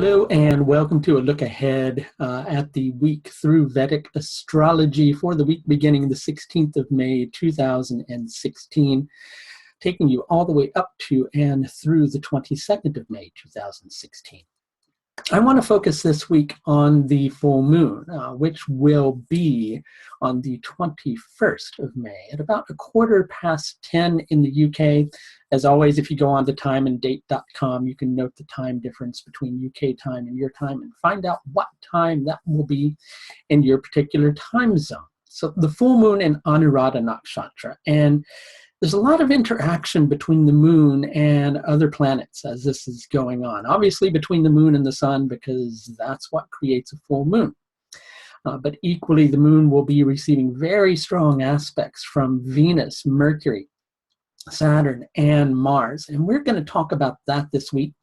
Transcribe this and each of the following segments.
Hello and welcome to a look ahead at the week through Vedic astrology for the week beginning the 16th of May 2016, taking you all the way up to and through the 22nd of May 2016. I want to focus this week on the full moon, which will be on the 21st of May at about 10:15 in the UK. As always, if you go on to timeanddate.com, you can note the time difference between UK time and your time and find out what time that will be in your particular time zone. So the full moon in Anuradha Nakshatra, and there's a lot of interaction between the moon and other planets as this is going on. Obviously between the moon and the sun, because that's what creates a full moon. But equally, the moon will be receiving very strong aspects from Venus, Mercury, Saturn, and Mars. And we're going to talk about that this week.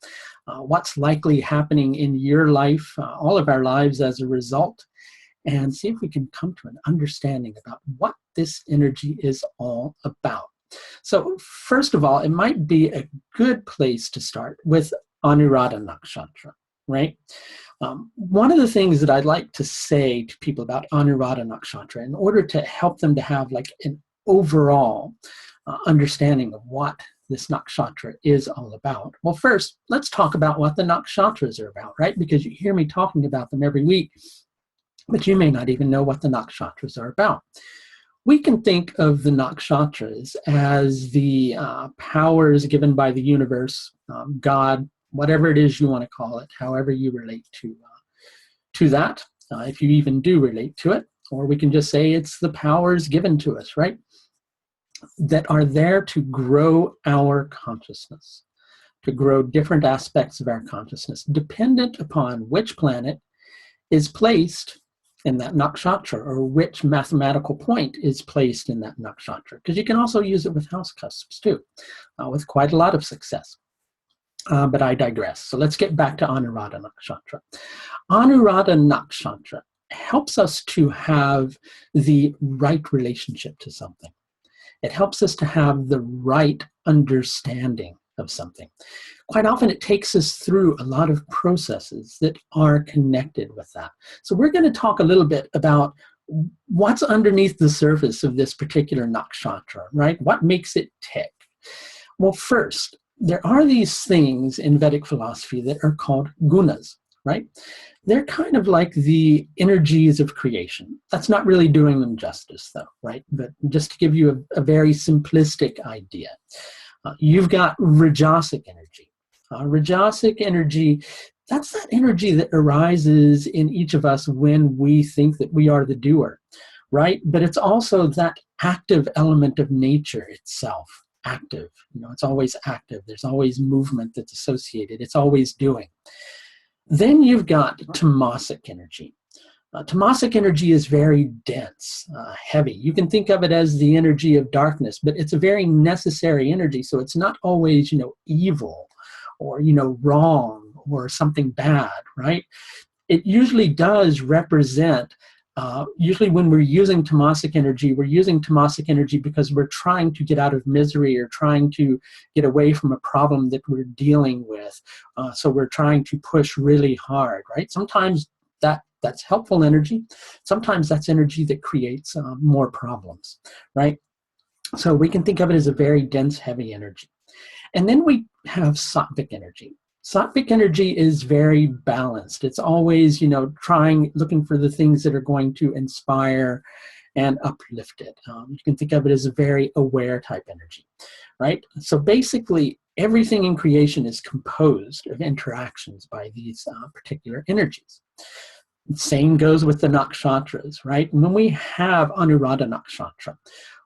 What's likely happening in your life, all of our lives as a result, and see if we can come to an understanding about what this energy is all about. So first of all, it might be a good place to start with Anuradha Nakshatra, right? One of the things that I'd like to say to people about Anuradha Nakshatra in order to help them to have like an overall understanding of what this nakshatra is all about. Well, first, let's talk about what the nakshatras are about, right? Because you hear me talking about them every week, but you may not even know what the nakshatras are about. We can think of the nakshatras as the powers given by the universe, God, whatever it is you want to call it, however you relate to that, if you even do relate to it, or we can just say it's the powers given to us, right, that are there to grow our consciousness, to grow different aspects of our consciousness, dependent upon which planet is placed in that nakshatra, or which mathematical point is placed in that nakshatra, because you can also use it with house cusps too, with quite a lot of success. But I digress. So let's get back to Anuradha Nakshatra. Anuradha Nakshatra helps us to have the right relationship to something. It helps us to have the right understanding of something. Quite often it takes us through a lot of processes that are connected with that. So we're going to talk a little bit about what's underneath the surface of this particular nakshatra, right? What makes it tick? Well, first, there are these things in Vedic philosophy that are called gunas, right? They're kind of like the energies of creation. That's not really doing them justice though, right? But just to give you a very simplistic idea. You've got Rajasic energy. Rajasic energy, that's that energy that arises in each of us when we think that we are the doer, right? But it's also that active element of nature itself, active. You know, it's always active. There's always movement that's associated. It's always doing. Then you've got Tamasic energy. Tamasic energy is very dense, heavy. You can think of it as the energy of darkness, but it's a very necessary energy. So it's not always, evil or, wrong or something bad, right? It usually does represent, usually when we're using Tamasic energy, we're using Tamasic energy because we're trying to get out of misery or trying to get away from a problem that we're dealing with. So we're trying to push really hard, right? Sometimes that's helpful energy. Sometimes that's energy that creates more problems, right? So we can think of it as a very dense, heavy energy. And then we have Sattvic energy. Sattvic energy is very balanced. It's always, looking for the things that are going to inspire and uplift it. You can think of it as a very aware type energy, right? So basically, everything in creation is composed of interactions by these particular energies. Same goes with the nakshatras, right? When we have Anuradha Nakshatra,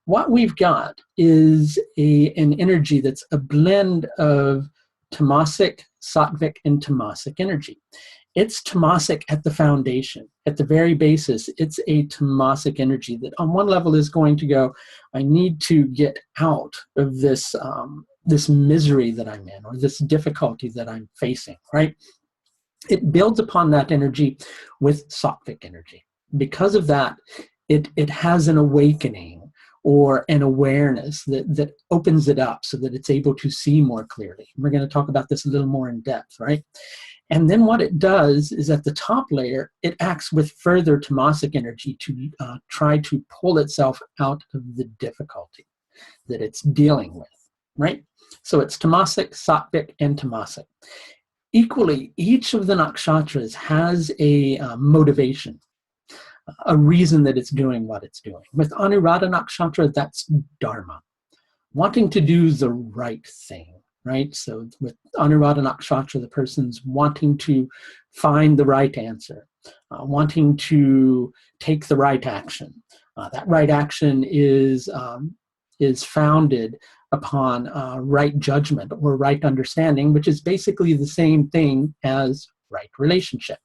what we've got is an energy that's a blend of Tamasic, Sattvic, and Tamasic energy. It's Tamasic at the foundation, at the very basis. It's a Tamasic energy that on one level is going to go, I need to get out of this, this misery that I'm in, or this difficulty that I'm facing, right? It builds upon that energy with Sattvic energy. Because of that, it has an awakening or an awareness that opens it up so that it's able to see more clearly. We're going to talk about this a little more in depth, right? And then what it does is at the top layer, it acts with further tamasic energy to try to pull itself out of the difficulty that it's dealing with, right? So it's tamasic, sattvic, and tamasic. Equally, each of the nakshatras has a motivation, a reason that it's doing what it's doing. With Anuradha Nakshatra, that's dharma, wanting to do the right thing, right? So with Anuradha Nakshatra, the person's wanting to find the right answer, wanting to take the right action. That right action is founded upon right judgment or right understanding, which is basically the same thing as right relationship.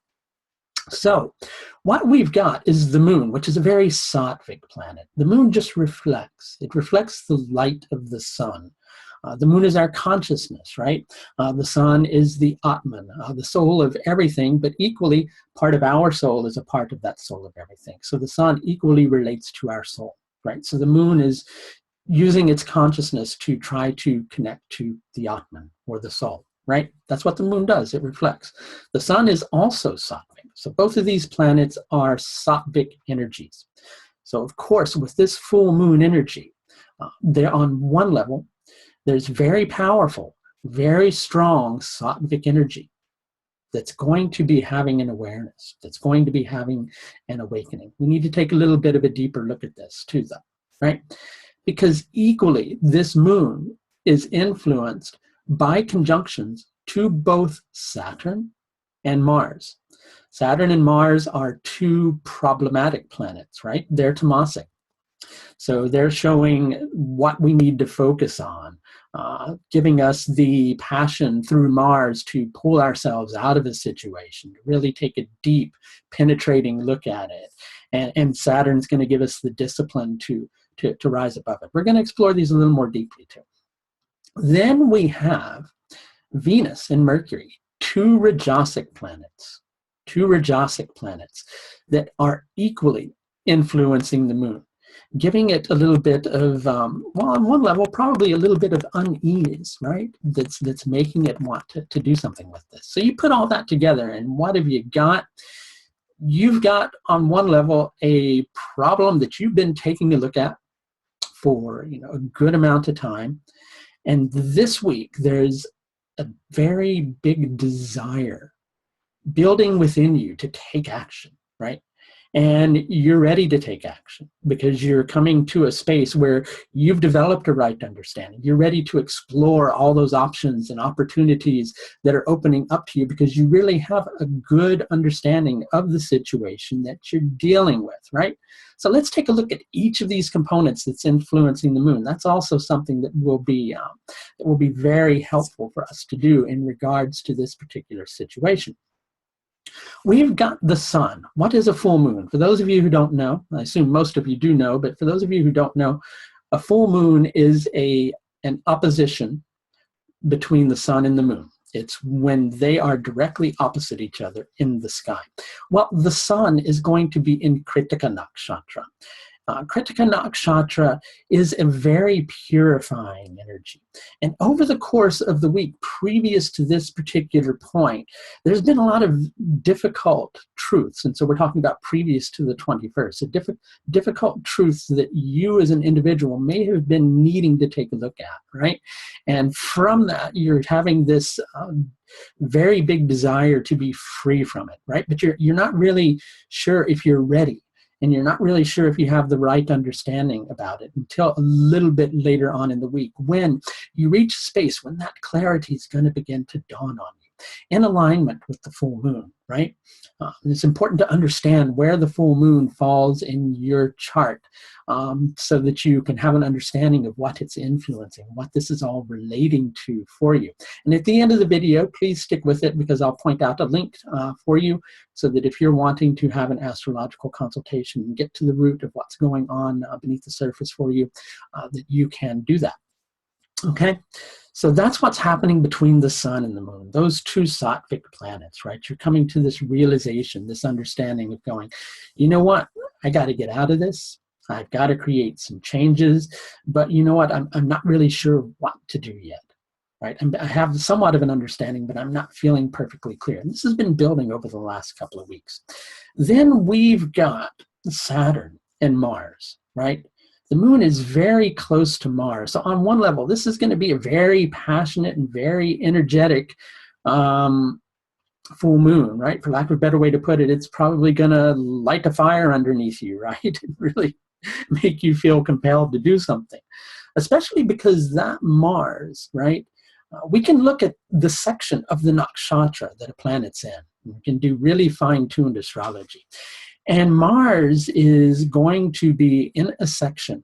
So what we've got is the moon, which is a very sattvic planet. The moon just reflects. It reflects the light of the sun. The moon is our consciousness, right? The sun is the Atman, the soul of everything, but equally part of our soul is a part of that soul of everything. So the sun equally relates to our soul, right? So the moon is using its consciousness to try to connect to the Atman or the soul, right? That's what the moon does. It reflects. The sun is also sattvic. So both of these planets are sattvic energies. So of course, with this full moon energy, they're on one level, there's very powerful, very strong sattvic energy that's going to be having an awareness, that's going to be having an awakening. We need to take a little bit of a deeper look at this too, though, right? Because equally, this moon is influenced by conjunctions to both Saturn and Mars. Saturn and Mars are two problematic planets, right? They're tamasic. So they're showing what we need to focus on, giving us the passion through Mars to pull ourselves out of a situation, to really take a deep, penetrating look at it. And Saturn's going to give us the discipline to rise above it. We're going to explore these a little more deeply too. Then we have Venus and Mercury, two Rajasic planets that are equally influencing the moon, giving it a little bit of, well, on one level, probably a little bit of unease, right? That's making it want to do something with this. So you put all that together, and what have you got? You've got, on one level, a problem that you've been taking a look at for a good amount of time. And this week, there's a very big desire building within you to take action, right? And you're ready to take action because you're coming to a space where you've developed a right understanding. You're ready to explore all those options and opportunities that are opening up to you because you really have a good understanding of the situation that you're dealing with, right? So let's take a look at each of these components that's influencing the moon. That's also something that will be very helpful for us to do in regards to this particular situation. We've got the sun. What is a full moon? For those of you who don't know, I assume most of you do know, but for those of you who don't know, a full moon is an opposition between the sun and the moon. It's when they are directly opposite each other in the sky. Well, the sun is going to be in Kritika Nakshatra. Kritika Nakshatra is a very purifying energy. And over the course of the week previous to this particular point, there's been a lot of difficult truths. And so we're talking about previous to the 21st, so difficult truths that you as an individual may have been needing to take a look at, right? And from that, you're having this very big desire to be free from it, right? But you're not really sure if you're ready. And you're not really sure if you have the right understanding about it until a little bit later on in the week when you reach a space when that clarity is going to begin to dawn on you in alignment with the full moon, right? It's important to understand where the full moon falls in your chart so that you can have an understanding of what it's influencing, what this is all relating to for you. And at the end of the video, please stick with it because I'll point out a link for you so that if you're wanting to have an astrological consultation and get to the root of what's going on beneath the surface for you, that you can do that. Okay, so that's what's happening between the sun and the moon, those two sattvic planets, right? You're coming to this realization, this understanding of going, you know what, I got to get out of this. I've got to create some changes, but you know what, I'm not really sure what to do yet. right? I have somewhat of an understanding, but I'm not feeling perfectly clear. And this has been building over the last couple of weeks. Then we've got Saturn and Mars, right? The moon is very close to Mars. So on one level, this is going to be a very passionate and very energetic full moon, right? For lack of a better way to put it, it's probably going to light a fire underneath you, right? And really make you feel compelled to do something, especially because that Mars, right? We can look at the section of the nakshatra that a planet's in. We can do really fine-tuned astrology. And Mars is going to be in a section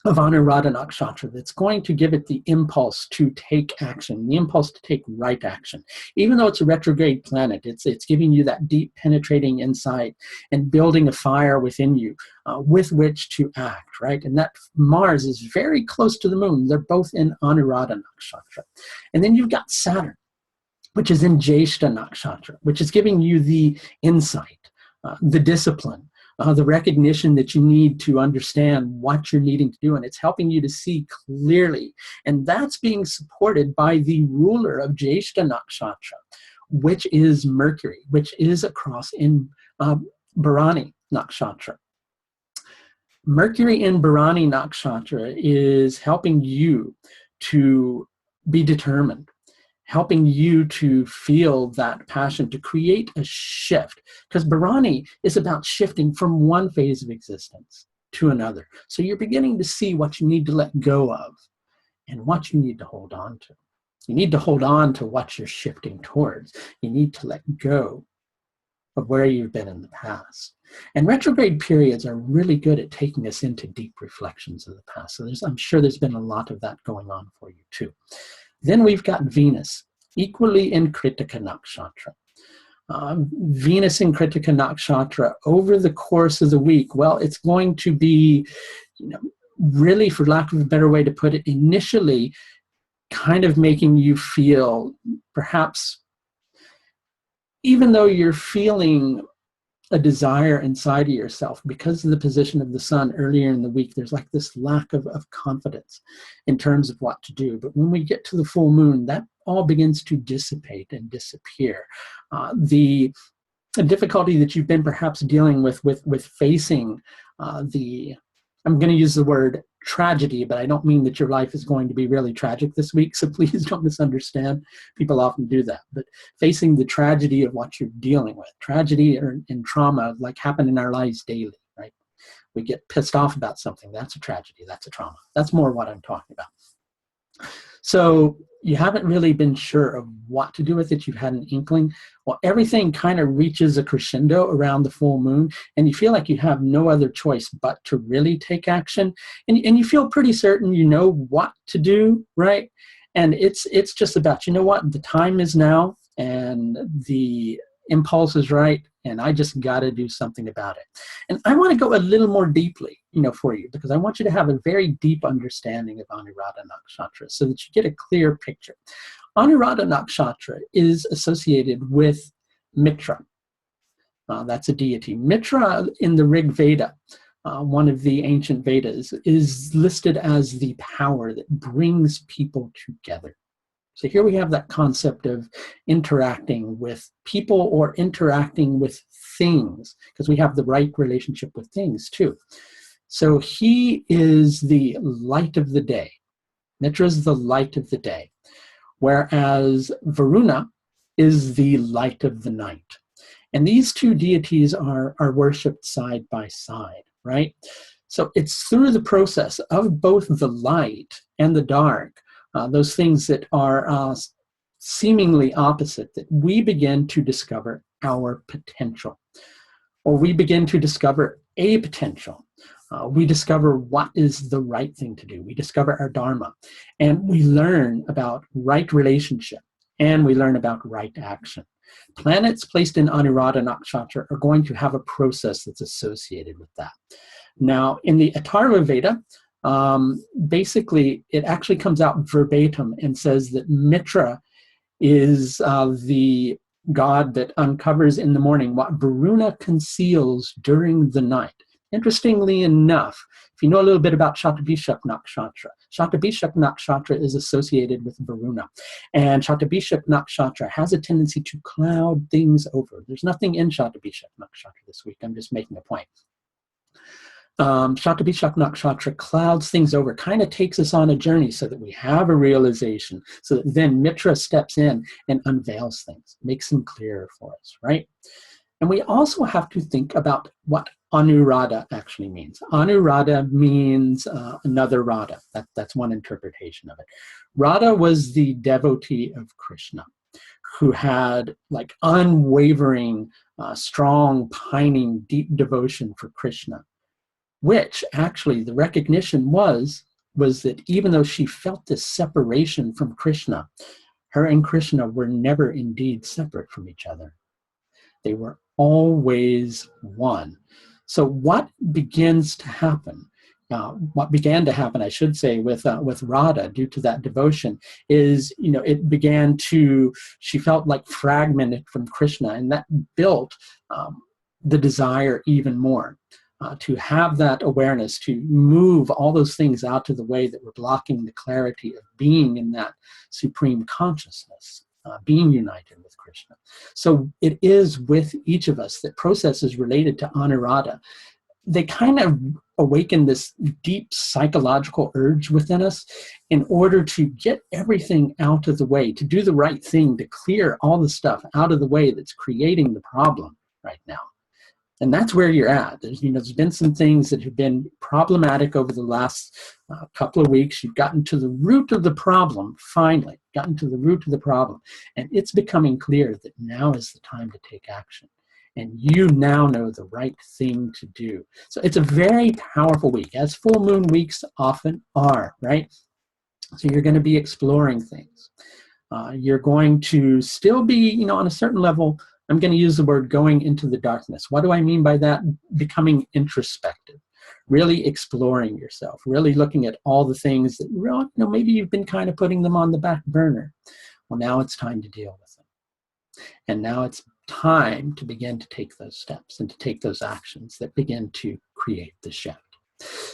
of Anuradha Nakshatra that's going to give it the impulse to take action, the impulse to take right action. Even though it's a retrograde planet, it's giving you that deep penetrating insight and building a fire within you with which to act, right? And that Mars is very close to the moon. They're both in Anuradha Nakshatra. And then you've got Saturn, which is in Jyeshta Nakshatra, which is giving you the insight, the discipline, the recognition that you need to understand what you're needing to do, and it's helping you to see clearly. And that's being supported by the ruler of Jyeshta Nakshatra, which is Mercury, which is across in Bharani Nakshatra. Mercury in Bharani Nakshatra is helping you to be determined, helping you to feel that passion to create a shift, because Bharani is about shifting from one phase of existence to another. So you're beginning to see what you need to let go of and what you need to hold on to. You need to hold on to what you're shifting towards. You need to let go of where you've been in the past. And retrograde periods are really good at taking us into deep reflections of the past. So I'm sure there's been a lot of that going on for you too. Then we've got Venus, equally in Kritika Nakshatra. Venus in Kritika Nakshatra over the course of the week, well, it's going to be, really, for lack of a better way to put it, initially kind of making you feel perhaps, even though you're feeling a desire inside of yourself, because of the position of the sun earlier in the week, there's like this lack of confidence in terms of what to do. But when we get to the full moon, that all begins to dissipate and disappear. The difficulty that you've been perhaps dealing with facing I'm going to use the word tragedy, but I don't mean that your life is going to be really tragic this week, so please don't misunderstand. People often do that. But facing the tragedy of what you're dealing with, tragedy and trauma like happen in our lives daily, right? We get pissed off about something. That's a tragedy. That's a trauma. That's more what I'm talking about. So you haven't really been sure of what to do with it. You've had an inkling. Well, everything kind of reaches a crescendo around the full moon, and you feel like you have no other choice but to really take action. And you feel pretty certain you know what to do, right? And it's just about, you know what, the time is now, and the impulse is right, and I just got to do something about it. And I want to go a little more deeply, for you, because I want you to have a very deep understanding of Anuradha Nakshatra so that you get a clear picture. Anuradha Nakshatra is associated with Mitra. That's a deity. Mitra in the Rig Veda, one of the ancient Vedas, is listed as the power that brings people together. So here we have that concept of interacting with people or interacting with things, because we have the right relationship with things too. So he is the light of the day. Mitra is the light of the day, whereas Varuna is the light of the night. And these two deities are worshipped side by side, right? So it's through the process of both the light and the dark, those things that are seemingly opposite, that we begin to discover our potential, or we begin to discover a potential. We discover what is the right thing to do. We discover our dharma, and we learn about right relationship, and we learn about right action. Planets placed in Anuradha Nakshatra are going to have a process that's associated with that. Now, in the Atharva Veda, basically, it actually comes out verbatim and says that Mitra is the god that uncovers in the morning what Varuna conceals during the night. Interestingly enough, if you know a little bit about Shatabishak Nakshatra is associated with Varuna. And Shatabishak Nakshatra has a tendency to cloud things over. There's nothing in Shatabishak Nakshatra this week. I'm just making a point. Shatabishak Nakshatra clouds things over, kind of takes us on a journey so that we have a realization, so that then Mitra steps in and unveils things, makes them clearer for us, right? And we also have to think about what Anuradha actually means. Anuradha means another Radha. That's one interpretation of it. Radha was the devotee of Krishna who had like unwavering, strong, pining, deep devotion for Krishna, which actually the recognition was that even though she felt this separation from Krishna, her and Krishna were never indeed separate from each other. They were always one. So what begins to happen, what began to happen, I should say, with Radha, due to that devotion, is, it began to, she felt like fragmented from Krishna, and that built the desire even more. To have that awareness, to move all those things out of the way that were blocking the clarity of being in that supreme consciousness, being united with Krishna. So it is with each of us that processes related to Anuradha, they kind of awaken this deep psychological urge within us in order to get everything out of the way, to do the right thing, to clear all the stuff out of the way that's creating the problem right now. And that's where you're at. There's been some things that have been problematic over the last couple of weeks. You've gotten to the root of the problem, finally, gotten to the root of the problem. And it's becoming clear that now is the time to take action. And you now know the right thing to do. So it's a very powerful week, as full moon weeks often are, right? So you're going to be exploring things. You're going to still be, on a certain level, I'm going to use the word going into the darkness. What do I mean by that? Becoming introspective, really exploring yourself, really looking at all the things that, maybe you've been kind of putting them on the back burner. Well, now it's time to deal with them. And now it's time to begin to take those steps and to take those actions that begin to create the shift.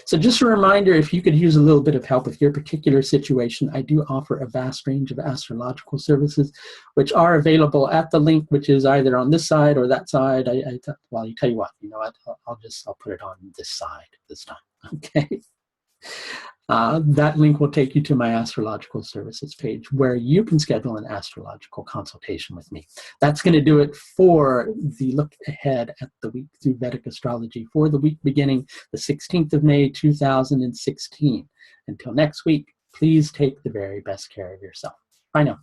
So just a reminder, if you could use a little bit of help with your particular situation, I do offer a vast range of astrological services, which are available at the link, which is either on this side or that side. Well, you tell you what, I'll put it on this side this time, okay? That link will take you to my astrological services page where you can schedule an astrological consultation with me. That's going to do it for the look ahead at the week through Vedic astrology for the week beginning the 16th of May, 2016. Until next week, please take the very best care of yourself. Bye now.